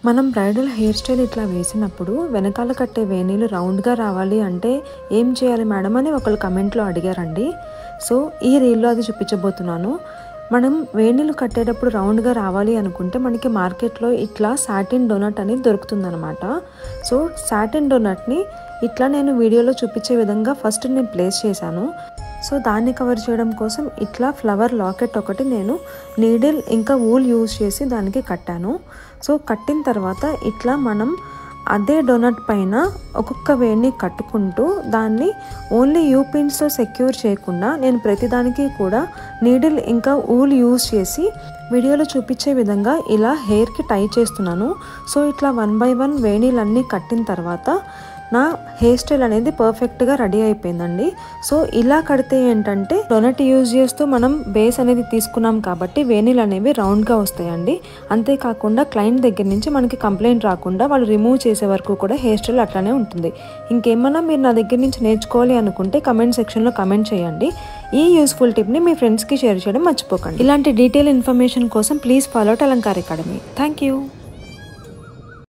మనం bridal hair style ఇట్లా వేసినప్పుడు వెనకాల కట్టే వేణీలు రౌండ్గా రావాలి అంటే ఏం చేయాలి మేడం అని ఒకళ్ళు కమెంట్లో అడిగారండి. సో ఈ రీల్లో అది చూపించబోతున్నాను. మనం వేణీలు కట్టేటప్పుడు రౌండ్గా రావాలి అనుకుంటే మనకి మార్కెట్లో ఇట్లా సాటిన్ డోనట్ అనేది దొరుకుతుందనమాట. సో సాటిన్ డోనట్ని ఇట్లా నేను వీడియోలో చూపించే విధంగా ఫస్ట్ నేను ప్లేస్ చేశాను. సో దాన్ని కవర్ చేయడం కోసం ఇట్లా ఫ్లవర్ లాకెట్ ఒకటి నేను నీడిల్ ఇంకా వూల్ యూజ్ చేసి దానికి కట్టాను. సో కట్టిన తర్వాత ఇట్లా మనం అదే డోనట్ పైన ఒక్కొక్క వేణి కట్టుకుంటూ దాన్ని ఓన్లీ యూ పిన్స్తో సెక్యూర్ చేయకుండా నేను ప్రతిదానికి కూడా నీడిల్ ఇంకా వూల్ యూజ్ చేసి వీడియోలో చూపించే విధంగా ఇలా హెయిర్కి టై చేస్తున్నాను. సో ఇట్లా 1 by 1 వేణీలన్నీ కట్టిన తర్వాత నా హెయిర్ స్టైల్ అనేది పర్ఫెక్ట్గా రెడీ అయిపోయిందండి. సో ఇలా కడితే ఏంటంటే డోనట్ యూజ్ చేస్తూ మనం బేస్ అనేది తీసుకున్నాం కాబట్టి వేణీలు అనేవి రౌండ్గా వస్తాయండి. అంతేకాకుండా క్లయింట్ దగ్గర నుంచి మనకి కంప్లైంట్ రాకుండా వాళ్ళు రిమూవ్ చేసే వరకు కూడా హెయిర్ స్టైల్ అట్లానే ఉంటుంది. ఇంకేమన్నా మీరు నా దగ్గర నుంచి నేర్చుకోవాలి అనుకుంటే కమెంట్ సెక్షన్లో కమెంట్ చేయండి. ఈ యూస్ఫుల్ టిప్ని మీ ఫ్రెండ్స్కి షేర్ చేయడం మర్చిపోకండి. ఇలాంటి డీటెయిల్ ఇన్ఫర్మేషన్ కోసం please follow Alankar academy. Thank you.